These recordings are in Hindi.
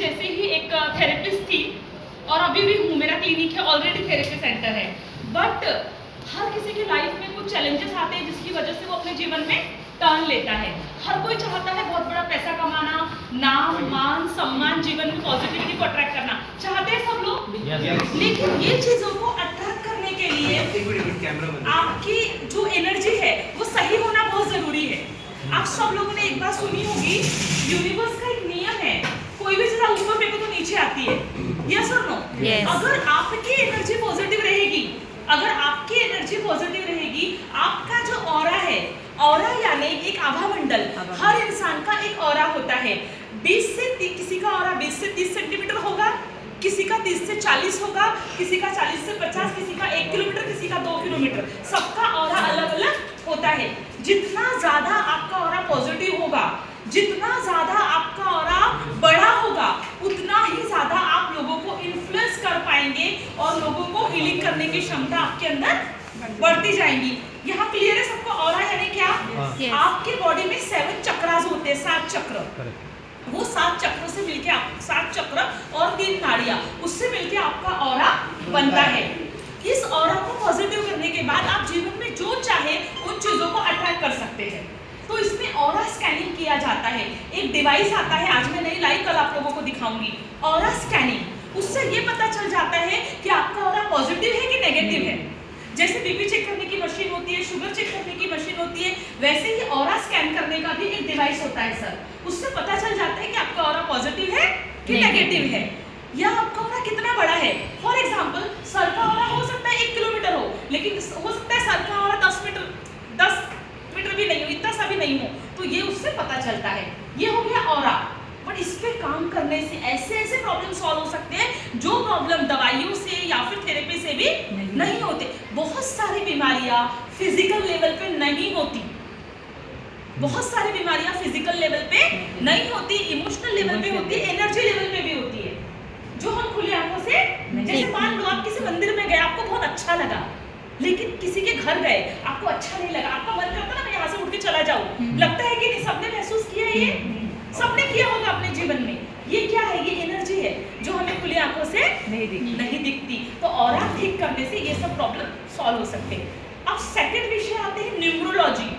जैसे ही एक थेरेपिस्ट थी और अभी भी हूँ, मेरा क्लिनिक है, ऑलरेडी थेरेपी सेंटर है। बट हर किसी की लाइफ में कुछ चैलेंजेस आते हैं जिसकी वजह से वो अपने जीवन में टर्न लेता है। हर कोई चाहता है बहुत बड़ा पैसा कमाना, नाम मान सम्मान, जीवन में पॉजिटिविटी को अट्रैक्ट करना चाहते हैं सब लोग। लेकिन ये चीजों को अट्रैक्ट करने के लिए आपकी जो एनर्जी है वो सही होना बहुत जरूरी है। आप सब लोगों ने एक बात सुनी होगी, यूनिवर्स का एक नियम है, कोई भी चीज ऊपर फेंको तो नीचे आती है। यस और नो? अगर आपकी एनर्जी पॉजिटिव रहेगी, अगर आपकी एनर्जी पॉजिटिव रहेगी, आपका जो ऑरा है, ऑरा यानी एक आभा मंडल, हर इंसान का एक ऑरा होता है। 20 से किसी का ऑरा 20 से 30 सेंटीमीटर होगा, किसी का 30 से 40 होगा, किसी का 40 से 50, किसी का 1 किलोमीटर, किसी का 2 किलोमीटर, सबका ऑरा अलग अलग होता है। जितना ज्यादा आपका ऑरा पॉजिटिव होगा, जितना ज्यादा आपका ऑरा बड़ा होगा, उतना ही ज्यादा आप लोगों को इन्फ्लुएंस कर पाएंगे और लोगों को हीलिंग करने की क्षमता आपके अंदर बढ़ती जाएंगी। यहाँ क्लियर है सबको? ऑरा यानी क्या? आपकी बॉडी में 7 चक्रास होते हैं, 7 चक्र। वो 7 चक्रों से मिलके आप 7 चक्र और 3 नाड़ियां, उससे मिलके आपका ऑरा बनता है। इस ऑरा को पॉजिटिव करने के बाद आप जीवन में जो चाहे उन चीजों को अट्रैक्ट कर सकते हैं। तो इसमें ऑरा स्कैनिंग किया जाता है। एक डिवाइस आता है, आज मैं नहीं लाई, कल आप लोगों को दिखाऊंगी। ऑरा स्कैनिंग, उससे ये पता चल जाता है कि आपका ऑरा पॉजिटिव है कि नेगेटिव है। जैसे बीपी चेक करने की मशीन होती है, शुगर चेक करने की मशीन होती है, वैसे ही ऑरा स्कैन करने का भी एक डिवाइस होता है सर। उससे पता चल जाता है कि आपका ऑरा पॉजिटिव है कि नेगेटिव है, या आपका ऑरा कितना बड़ा है। फॉर एग्जांपल, सर का ऑरा हो सकता है 1 किलोमीटर हो, लेकिन हो सकता है सर का ऑरा 10 मीटर भी नहीं हो, इतना सा भी नहीं हो, तो ये उससे पता चलता है। ये हो गया ऑरा। बट इस पे काम करने से ऐसे ऐसे प्रॉब्लम सॉल्व हो सकते हैं जो प्रॉब्लम दवाइयों से या फिर थेरेपी से भी नहीं होते। बहुत सारी बीमारियां फिजिकल लेवल पे नहीं होती, बहुत सारी बीमारियां फिजिकल लेवल पे नहीं होती, इमोशनल लेवल पे होती है, एनर्जी लेवल पे भी होती है, जो हम खुले आंखों से, जैसे मान लो आप किसी मंदिर में गए, आपको बहुत अच्छा लगा, लेकिन किसी के घर गए, आपको अच्छा नहीं लगा, आपका मन करता ना मैं यहाँ से उठ के चला जाऊं, लगता है कि नहीं? सबने महसूस किया, ये सबने किया होगा अपने जीवन में। ये क्या है? ये एनर्जी है जो हमें खुली आंखों से नहीं दिखती। तो ऑरा ठीक करने से ये सब प्रॉब्लम सॉल्व हो सकते हैं। अब सेकंड विषय आते हैं न्यूमरोलॉजी।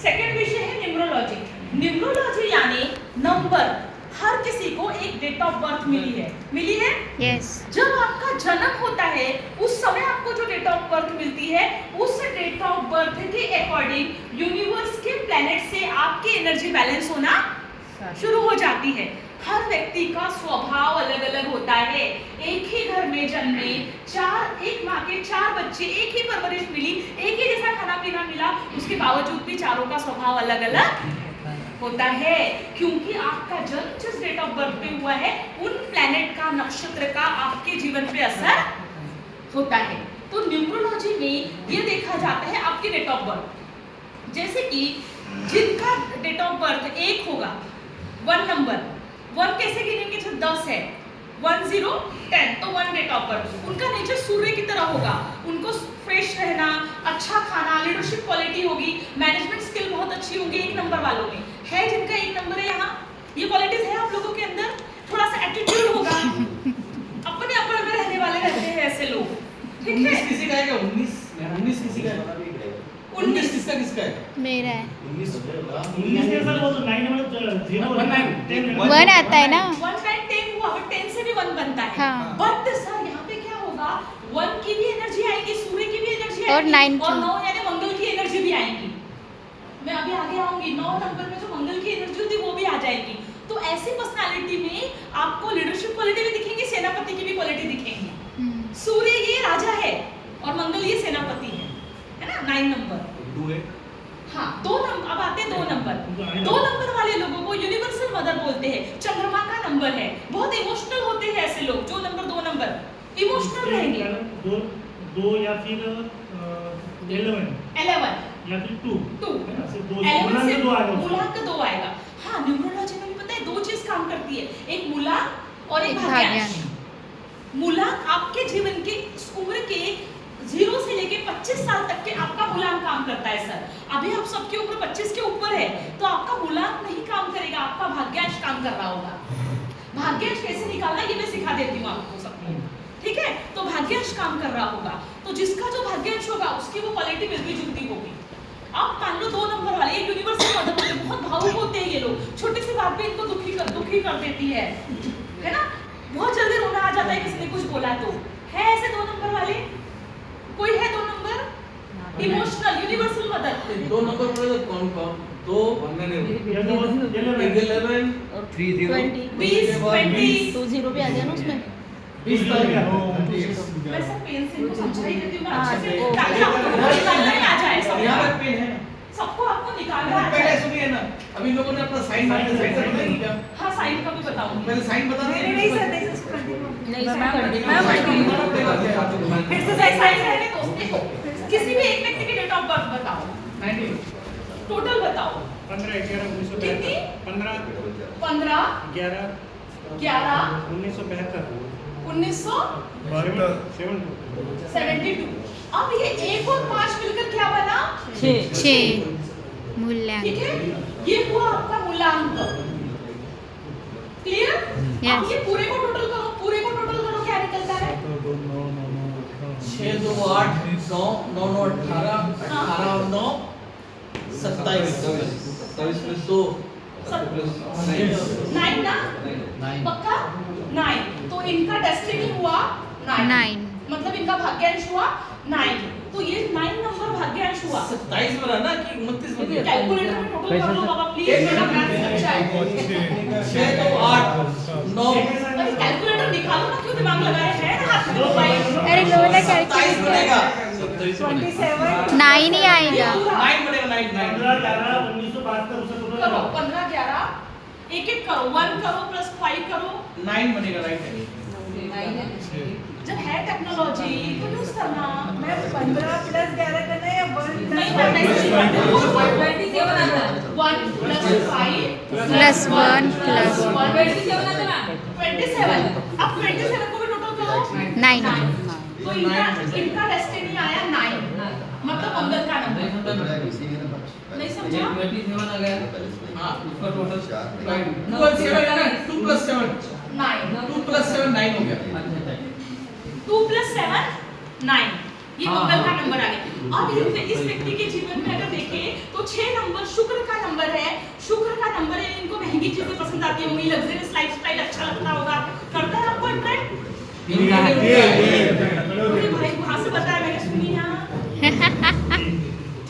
सेकंड विषय है न्यूमरोलॉजी। न्यूमरोलॉजी यानी नंबर। हर किसी को एक डेट ऑफ बर्थ मिली है। यस। जब आपका जन्म होता है उस समय आपको जो डेट ऑफ बर्थ मिलती है, उस डेट ऑफ बर्थ के अकॉर्डिंग यूनिवर्स के प्लैनेट से आपकी एनर्जी बैलेंस होना शुरू हो जाती है। हर व्यक्ति का स्वभाव अलग अलग होता है। एक ही घर में जन्मे, एक माँ के 4 बच्चे, एक ही परवरिश मिली, एक ही जैसा खाना पीना मिला, उसके बावजूद भी चारों का स्वभाव अलग अलग होता है, क्योंकि आपका जन्म जिस डेट ऑफ बर्थ पे हुआ है, उन प्लैनेट का, नक्षत्र का आपके जीवन पे असर होता है। तो न्यूमरोलॉजी में ये देखा जाता है आपकी डेट ऑफ बर्थ। जैसे कि जिनका डेट ऑफ बर्थ 1 होगा, 1 नंबर, 1 कैसे गिनेंगे? जो 10 है, 1 0 10, तो 1 डेट ऑफ बर्थ। उनका नेचर सूर्य की तरह होगा, उनको फ्रेश रहना, अच्छा खाना, लीडरशिप क्वालिटी होगी, मैनेजमेंट स्किल बहुत अच्छी होगी। 1 नंबर वालों में है, जिनका 1 नंबर है, यहाँ ये क्वालिटीज है आप लोगों के अंदर। थोड़ा सा एटीट्यूड होगा, अपने अपने में रहने वाले रहते हैं ऐसे लोग, ठीक है? 19 किसी का है क्या? 19 किसी का है? 19 किसका है? मेरा है। 19 के साथ वो तो 9 मतलब 0 1 आता है ना? 1 9 10 हुआ, बट 10 से भी 1 बनता है। हाँ। बट सर यहाँ पे क्या होगा? 1 की भी एनर्जी आएगी, सूर्य की भी एनर्जी आएगी, और 9 की। और 9 यानी मंगल की एनर्जी भी आएगी। मैं अभी आगे आऊंगी, 9 नंबर में जो मंगल की एनर्जी होती है वो भी आ जाएगी। तो ऐसी पर्सनालिटी में आपको लीडरशिप क्वालिटी भी दिखेंगी, सेनापति की भी क्वालिटी दिखेंगी। सूर्य ये राजा है और मंगल ये सेनापति है ना? 9 नंबर 2 है। हाँ, 2 नंबर। अब आते हैं 2 नंबर। 2 नंबर वाले लोगों को यूनिवर्सल मदर बोलते हैं, चंद्रमा का नंबर है, बहुत इमोशनल होते हैं ऐसे लोग। जो नंबर 2 नंबर इमोशनल रहेंगे। 2 या फिर 11 या फिर 2 है ना? सिर्फ 2 मूलांक 2 आएगा। हाँ, न्यूमरोलॉजी में भी पता है 2 चीज काम करती है, एक मूलांक और एक भाग्यांश। मूलांक आपके जीवन की उम्र के 0 से लेके 25 साल तक के आपका मूलांक काम करता है सर। अभी आप सबकी उम्र 25 के ऊपर है, तो आपका मूलांक नहीं काम करेगा, आपका भाग्यांश काम कर रहा होगा। भाग्यांश कैसे निकालना ये मैं सिखा देती हूँ आपको सबको, ठीक है। तो भाग्यांश काम कर रहा होगा, तो जिसका जो भाग्यांश होगा उसकी वो क्वालिटी मिलती जुलती होगी। आप मान लो 2 नंबर वाले, ये यूनिवर्सल मदर होते हैं, बहुत भावुक होते हैं ये लोग, छोटी सी बात पे इनको दुखी कर देती है ना। बहुत जल्दी रोना आ जाता है किसी ने कुछ बोला तो। है ऐसे 2 नंबर वाले? कोई है 2 number? Emotional universal mother. 2 number बोले तो कौन कौन? 2 11 30 20 20 तो 0 भी आ गया ना उसमें। 20 मैं सब पेन से इनको समझा ही देती हूँ अच्छे से, ताकि आपको निकालना ही आ जाए सबको। यहाँ पे पेन है। सबको आपको निकालना आ पहले जाए। सुनिए ना, अभी लोगों ने अपना साइन मारा है, साइन का बताएंगे क्या? हाँ, साइन का भी बताऊंगी। पहले साइन बता दें। नहीं सर फिर से साइन रहने दो। देखो, किसी भी एक व्यक्ति की डेट ऑफ बर्थ बताओ, 19 टोटल बताओ। 15/11/1972 कितनी? 15 15 11 11 1972 1972। अब ये 1 और 5 मिलकर क्या बना? 6 मूल्यांक। ठीक है, ये हुआ आपका मूल्यांक। क्लियर? Yes. अब ये पूरे को टोटल करो, पूरे को टोटल करो, क्या निकलता है? 6 2 8 9 9 9 18 18 और 9 27 27 2 9 ना? पक्का? 9। तो इनका डेस्टिनी हुआ 9। मतलब इनका भाग्यांश हुआ 9। तो ये 9 नंबर भाग्यांश हुआ। 27 बना ना कि 29 बना? कैलकुलेटर में टोटल कर लो बाबा प्लीज, मेरा मैथ अच्छा है। 6 2 8 9 अरे कैलकुलेटर निकालो ना, क्यों दिमाग लगा रहे हैं हाथ में मोबाइल? अरे लोला 27 बनेगा। 9 ही आएगा। 9 बनेगा 9 15/11/1972 उसे करो टोटल 15 11 एक करो, 1 करो प्लस 5 करो, 9 बनेगा, राइट है। जब है टेक्नोलॉजी तो यूज करना। मैं 15 + 11 करना है या 1 नहीं मैं मैसेज करती हूँ 1 + 5 प्लस 1 प्लस 27। अब 27 को भी टोटल करो 9। तो इनका डेस्टिनी आया 9, मतलब मंगल का नंबर। नहीं समझा? हां, उसका टोटल 7 है ना, 2 + 7 9 2 + 7 9 हो गया। 2 + 7 9, ये मंगल का नंबर आ गया। अब इस व्यक्ति के जीवन में अगर देखें तो 6 नंबर शुक्र का नंबर है। शुक्र का नंबर है, इनको महंगी चीजें पसंद आती होंगी, लग्जरियस लाइफस्टाइल अच्छा लगता होगा। करता है आपको अट्रैक्ट? अरे भाई वहां से बताया मैंने, सुनी यहाँ।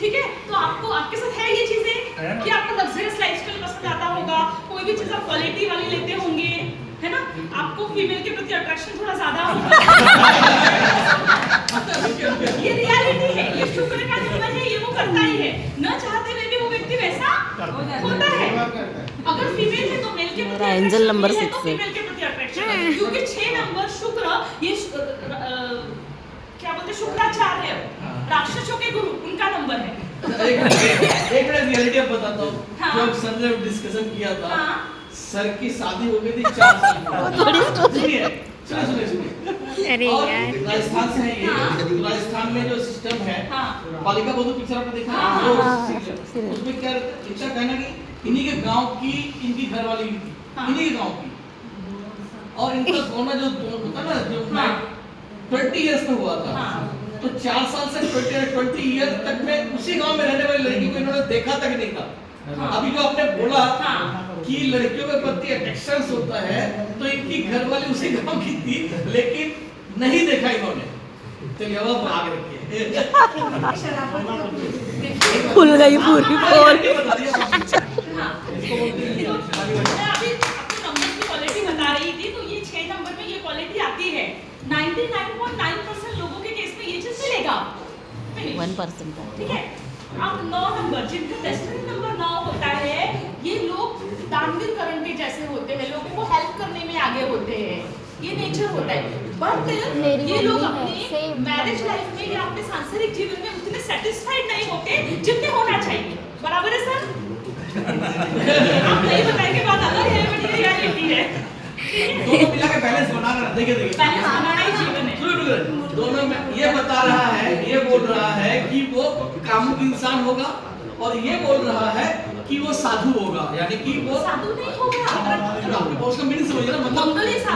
ठीक है, तो आपको आपके साथ है ये चीजें कि आपको लग्जरियस लाइफस्टाइल पसंद आता होगा, कोई भी चीज आप क्वालिटी वाली लेते होंगे, है ना? आपको फीमेल के प्रति अट्रैक्शन थोड़ा ज्यादा होगा। ये रियलिटी है, ये शुक्र का नंबर है, ये वो करता ही है, न चाहते हुए भी वो व्यक्ति वैसा होता है। अगर फीमेल है तो मेल के प्रति एंजल नंबर attraction, 6 तो फीमेल के प्रति अट्रैक्शन है, क्योंकि 6 नंबर शुक्र ये क्या बोलते हैं, शुक्राचार्य राक्षसों के गुरु, उनका नंबर है। एक मिनट रियलिटी अब बताता हूँ। हाँ। जब सर ने डिस्कशन किया था, हाँ। सर की शादी हो गई थी 4 साल की। सुनिए सुनिए। अरे और यार। राजस्थान से है ये। हाँ। राजस्थान में जो सिस्टम है, हाँ। बालिका बधू पिक्चर आपने देखा हाँ। है? वो उसमें क्या रहता है, इनका कहना कि इन्हीं के गांव की इनकी घरवाली भी थी, हाँ। इन्हीं के गांव की, और इनका सोना जो होता ना, जो हाँ। 20 इयर्स में हुआ था। हाँ। तो 4 साल से 20 ईयर तक में उसी गांव में रहने वाली लड़की को इन्होंने देखा तक नहीं था। हाँ। अभी जो आपने बोला हाँ। कि लड़कियों के प्रति अट्रैक्शन होता है, तो इनकी घरवाली उसी गांव की थी, लेकिन नहीं देखा इन्होंने। चलिए अब आप आगे रखिए। खुल गई पूरी पोल। हाँ। मैं अभी आपको नंबर की क्वालिटी बता रही थी, तो ये 6 नंबर में ये क्वालिटी आती है। 99.9% लोगों के केस में ये चीज मिलेगा। 1% का। ठीक है। अब 9 नंबर, जिनका डेस्टिनी नंबर 9 होता है, ये लोग दानवीर करण के जैसे होते हैं, लोगों को हेल्प करने में आगे होते हैं, ये नेचर होता है। बट ये लोग अपने मैरिज लाइफ में या अपने सांसारिक जीवन में उतने सेटिस्फाइड नहीं होते जितने होना चाहिए। बराबर है सर? आप नहीं बताएंगे बात अलग है, बट ये रियलिटी है। दोनों मिला के बैलेंस बना रहा है। देखिए बैलेंस बनाना ही जीवन है। दोनों में ये बता रहा है, ये बोल रहा है कि वो कामुक इंसान होगा, और ये बोल रहा है कि वो साधु होगा, यानी कि वो साधु नहीं होगा। आपके पॉज का मीनिंग समझिए ना, मतलब मंगल ये